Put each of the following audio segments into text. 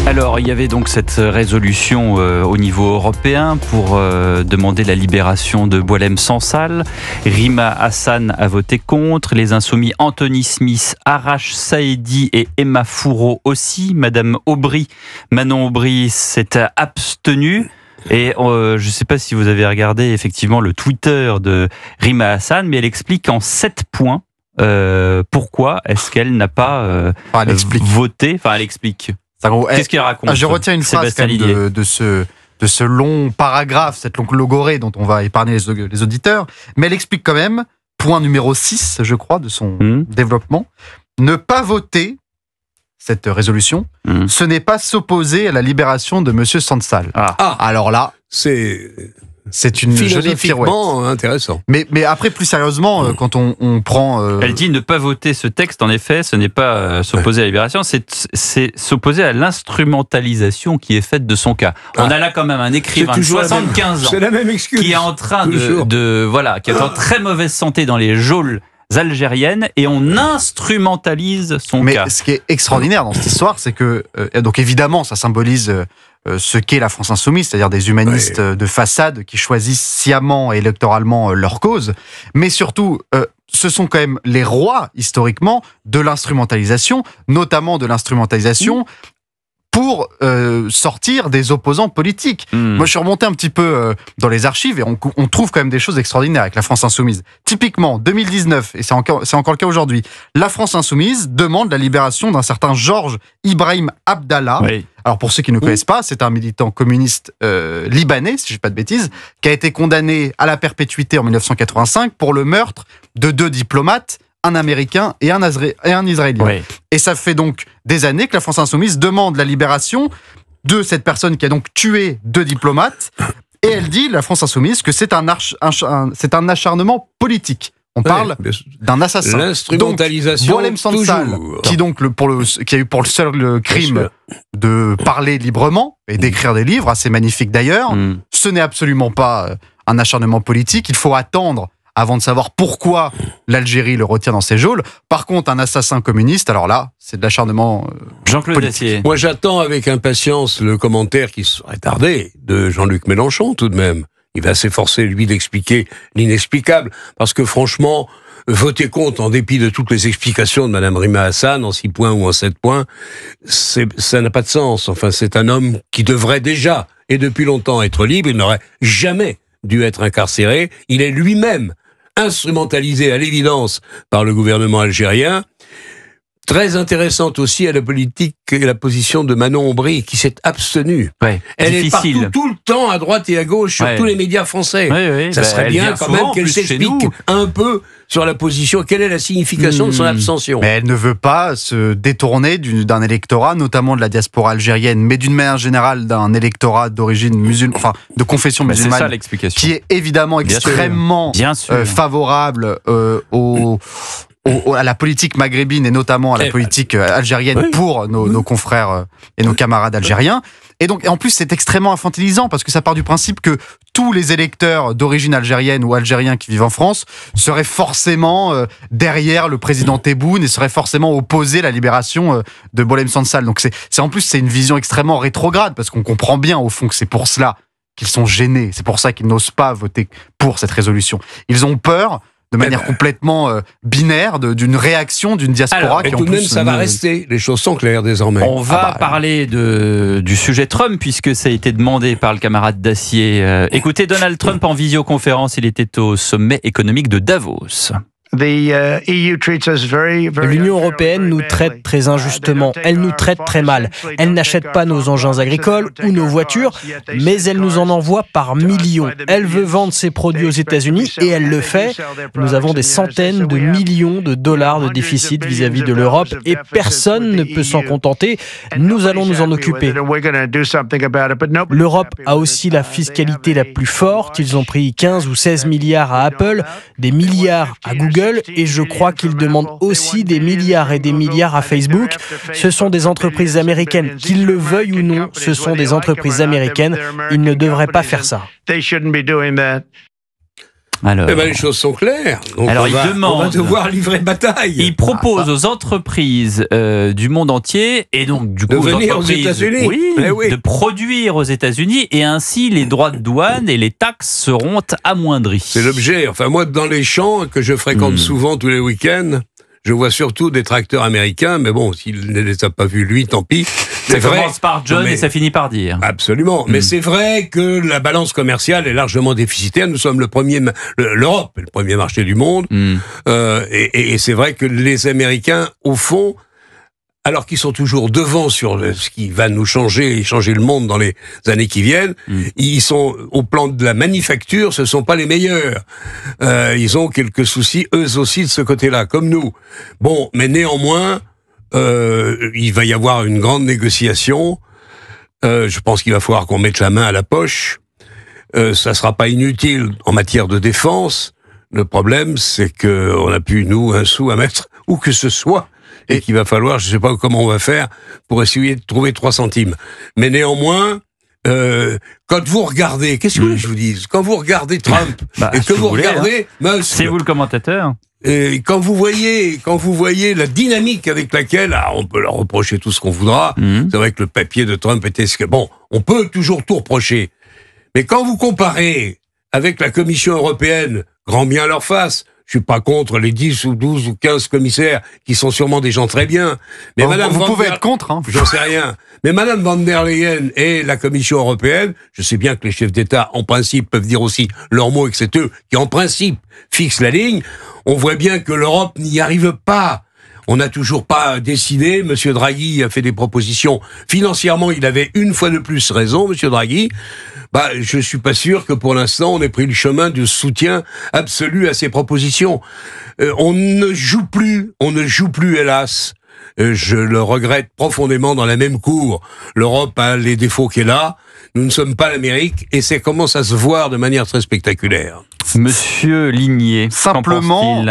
Alors, il y avait donc cette résolution au niveau européen pour demander la libération de Boualem Sansal. Rima Hassan a voté contre. Les insoumis Anthony Smith, Arash Saedi et Emma Fourreau aussi. Manon Aubry s'est abstenue. Et je ne sais pas si vous avez regardé effectivement le Twitter de Rima Hassan, mais elle explique en 7 points pourquoi est-ce qu'elle n'a pas voté. Enfin, elle explique. Qu'est-ce qu'elle raconte? Je retiens une phrase quand même de ce long paragraphe, cette longue logorée dont on va épargner les auditeurs, mais elle explique quand même, point numéro 6, je crois, de son développement, ne pas voter cette résolution, ce n'est pas s'opposer à la libération de Monsieur Sansal. Alors là, c'est une jolie pirouette. Intéressant. Mais après, plus sérieusement, quand on prend... Elle dit ne pas voter ce texte, en effet, ce n'est pas s'opposer à la libération, c'est s'opposer à l'instrumentalisation qui est faite de son cas. On a là quand même un écrivain de 75 ans qui est en train qui est en très mauvaise santé dans les geôles algériennes, et on instrumentalise son cas. Mais ce qui est extraordinaire dans cette histoire, c'est que, donc évidemment, ça symbolise ce qu'est la France insoumise, c'est-à-dire des humanistes de façade qui choisissent sciemment et électoralement leur cause, mais surtout, ce sont quand même les rois, historiquement, de l'instrumentalisation, notamment de l'instrumentalisation pour sortir des opposants politiques. Moi, je suis remonté un petit peu dans les archives et on trouve quand même des choses extraordinaires avec la France insoumise. Typiquement, 2019, et c'est encore le cas aujourd'hui, la France insoumise demande la libération d'un certain Georges Ibrahim Abdallah. Oui. Alors, pour ceux qui ne connaissent pas, c'est un militant communiste libanais, si je ne dis pas de bêtises, qui a été condamné à la perpétuité en 1985 pour le meurtre de 2 diplomates, un Américain et un Israélien. Oui. Et ça fait donc des années que la France insoumise demande la libération de cette personne qui a donc tué 2 diplomates. Et elle dit, la France insoumise, que c'est un acharnement politique. On parle d'un assassin. L'instrumentalisation. Donc, Boualem Sansal, qui a eu pour le seul crime de parler librement et d'écrire des livres, assez magnifiques d'ailleurs, ce n'est absolument pas un acharnement politique. Il faut attendre avant de savoir pourquoi l'Algérie le retient dans ses geôles. Par contre, un assassin communiste, alors là, c'est de l'acharnement Jean-Claude Dacier. Moi, j'attends avec impatience le commentaire qui serait tardé de Jean-Luc Mélenchon, tout de même. Il va s'efforcer, lui, d'expliquer l'inexplicable. Parce que, franchement, voter contre, en dépit de toutes les explications de Mme Rima Hassan, en 6 points ou en 7 points, ça n'a pas de sens. Enfin, c'est un homme qui devrait déjà, et depuis longtemps, être libre. Il n'aurait jamais dû être incarcéré. Il est lui-même instrumentalisé à l'évidence par le gouvernement algérien. Très intéressante aussi à la politique et la position de Manon Aubry, qui s'est abstenue. Elle est partout, tout le temps, à droite et à gauche, sur tous les médias français. Ça serait bien quand même qu'elle s'explique un peu sur la position, quelle est la signification de son abstention. Mais elle ne veut pas se détourner d'un électorat, notamment de la diaspora algérienne, mais d'une manière générale d'un électorat d'origine musulmane, enfin de confession musulmane, c'est ça l'explication, qui est évidemment extrêmement favorable à la politique maghrébine et notamment à la politique algérienne pour nos confrères et nos camarades algériens. Et donc, en plus, c'est extrêmement infantilisant parce que ça part du principe que tous les électeurs d'origine algérienne ou algériens qui vivent en France seraient forcément derrière le président Tebboune et seraient forcément opposés à la libération de Boualem Sansal. Donc, en plus, c'est une vision extrêmement rétrograde parce qu'on comprend bien, au fond, que c'est pour cela qu'ils sont gênés. C'est pour ça qu'ils n'osent pas voter pour cette résolution. Ils ont peur de manière complètement binaire, d'une réaction d'une diaspora. Et tout de même, ça va rester. Les choses sont claires désormais. On va parler du sujet Trump, puisque ça a été demandé par le camarade Dacier. Écoutez, Donald Trump en visioconférence, il était au sommet économique de Davos. L'Union européenne nous traite très injustement, elle nous traite très mal. Elle n'achète pas nos engins agricoles ou nos voitures, mais elle nous en envoie par millions. Elle veut vendre ses produits aux États-Unis et elle le fait. Nous avons des centaines de millions de dollars de déficit vis-à-vis de l'Europe et personne ne peut s'en contenter. Nous allons nous en occuper. L'Europe a aussi la fiscalité la plus forte. Ils ont pris 15 ou 16 milliards à Apple, des milliards à Google, et je crois qu'ils demandent aussi des milliards et des milliards à Facebook. Ce sont des entreprises américaines, qu'ils le veuillent ou non, ce sont des entreprises américaines. Ils ne devraient pas faire ça. Alors, les choses sont claires. Donc alors on va devoir livrer bataille. Il propose aux entreprises du monde entier, et donc du coup de venir aux entreprises, États-Unis. oui, de produire aux États-Unis, et ainsi les droits de douane et les taxes seront amoindris. C'est l'objet. Enfin, moi, dans les champs que je fréquente souvent tous les week-ends, je vois surtout des tracteurs américains, mais bon, s'il ne les a pas vus, lui, tant pis. Ça commence par John et ça finit par dire. Absolument. Mais c'est vrai que la balance commerciale est largement déficitaire. Nous sommes l'Europe est le premier marché du monde. Et c'est vrai que les Américains, au fond, alors qu'ils sont toujours devant sur ce qui va nous changer le monde dans les années qui viennent, ils sont, au plan de la manufacture, ce sont pas les meilleurs. Ils ont quelques soucis, eux aussi, de ce côté-là, comme nous. Bon, mais néanmoins, il va y avoir une grande négociation. Je pense qu'il va falloir qu'on mette la main à la poche. Ça sera pas inutile en matière de défense. Le problème, c'est que on a plus, nous, un sou à mettre où que ce soit. Et qu'il va falloir, je sais pas comment on va faire, pour essayer de trouver 3 centimes. Mais néanmoins, quand vous regardez, qu'est-ce que je vous dis, quand vous regardez Trump, et que vous regardez, c'est vous le commentateur. Et quand vous voyez la dynamique avec laquelle, on peut leur reprocher tout ce qu'on voudra, c'est vrai que le papier de Trump était bon, on peut toujours tout reprocher. Mais quand vous comparez avec la Commission européenne, grand bien à leur face, je suis pas contre les 10 ou 12 ou 15 commissaires qui sont sûrement des gens très bien. Mais vous pouvez être contre, hein. J'en sais rien. Mais Madame van der Leyen et la Commission européenne, je sais bien que les chefs d'État, en principe, peuvent dire aussi leur mot et que c'est eux qui, en principe, fixent la ligne. On voit bien que l'Europe n'y arrive pas. On n'a toujours pas décidé. Monsieur Draghi a fait des propositions. Financièrement, il avait une fois de plus raison, Monsieur Draghi. Je suis pas sûr que pour l'instant on ait pris le chemin du soutien absolu à ces propositions. On ne joue plus, hélas. Je le regrette profondément dans la même cour. L'Europe a les défauts qu'elle a. Nous ne sommes pas l'Amérique et ça commence à se voir de manière très spectaculaire. Monsieur Ligné, simplement,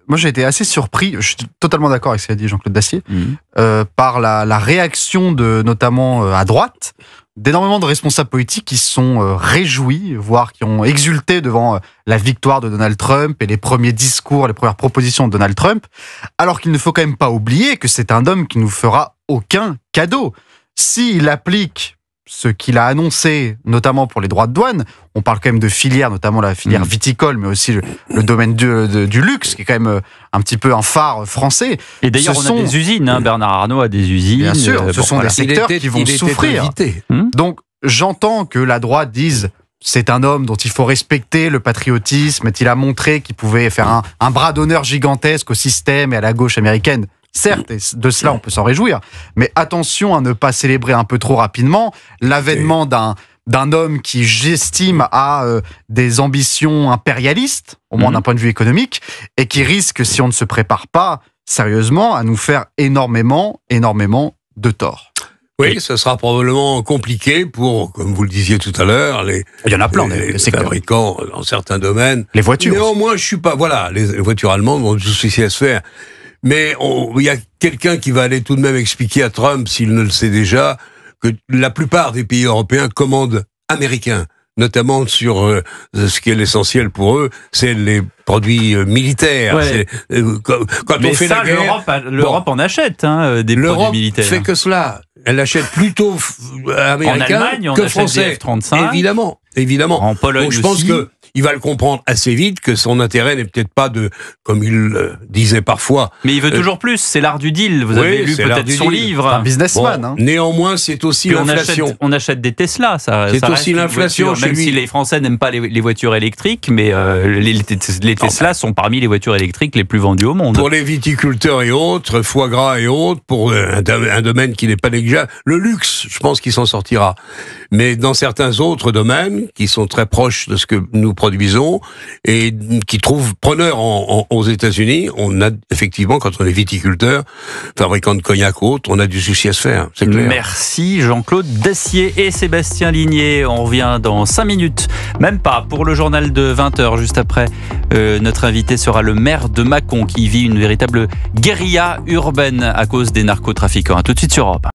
moi j'ai été assez surpris, je suis totalement d'accord avec ce qu'a dit Jean-Claude Dacier, par la réaction notamment à droite, d'énormément de responsables politiques qui se sont réjouis, voire qui ont exulté devant la victoire de Donald Trump et les premiers discours, les premières propositions de Donald Trump, alors qu'il ne faut quand même pas oublier que c'est un homme qui nous fera aucun cadeau. S'il applique ce qu'il a annoncé, notamment pour les droits de douane, on parle quand même de filières, notamment la filière viticole, mais aussi le domaine du luxe, qui est quand même un petit peu un phare français. Et d'ailleurs, on a des usines, Bernard Arnault a des usines. Bien sûr, ce sont des secteurs qui vont souffrir. Donc, j'entends que la droite dise c'est un homme dont il faut respecter le patriotisme, et il a montré qu'il pouvait faire un bras d'honneur gigantesque au système et à la gauche américaine. Certes, et de cela on peut s'en réjouir, mais attention à ne pas célébrer un peu trop rapidement l'avènement d'un homme qui, j'estime, a des ambitions impérialistes, au moins d'un point de vue économique, et qui risque, si on ne se prépare pas sérieusement, à nous faire énormément de tort. Oui, ça sera probablement compliqué pour, comme vous le disiez tout à l'heure, il y en a plein, les fabricants dans certains domaines. Les voitures. Néanmoins, je suis pas, les voitures allemandes ont du souci à se faire. Mais il y a quelqu'un qui va aller tout de même expliquer à Trump, s'il ne le sait déjà, que la plupart des pays européens commandent américains, notamment sur ce qui est l'essentiel pour eux, c'est les produits militaires. Ouais. Quand mais on fait ça, la guerre, l'Europe en achète des produits militaires. L'Europe fait que cela. Elle achète plutôt américain en Allemagne, que français. F-35. Évidemment. En Pologne. Donc je pense qu'il va le comprendre assez vite, que son intérêt n'est peut-être pas comme il disait parfois. Mais il veut toujours plus, c'est l'art du deal. Vous avez lu peut-être son livre. C'est un businessman. Néanmoins, c'est aussi l'inflation. On achète des Tesla, ça. C'est aussi l'inflation chez lui. Même si les Français n'aiment pas les voitures électriques, mais les Tesla sont parmi les voitures électriques les plus vendues au monde. Pour les viticulteurs et autres, foie gras et autres, pour un domaine qui n'est pas négligeable, le luxe, je pense qu'il s'en sortira. Mais dans certains autres domaines, qui sont très proches de ce que nous produisons et qui trouvent preneur aux États-Unis, on a effectivement, quand on est viticulteur, fabricant de cognac ou autre, on a du souci à se faire, c'est clair. Merci Jean-Claude Dacier et Sébastien Ligné. On revient dans 5 minutes, même pas, pour le journal de 20h. Juste après, notre invité sera le maire de Mâcon qui vit une véritable guérilla urbaine à cause des narcotrafiquants. À tout de suite sur Europe.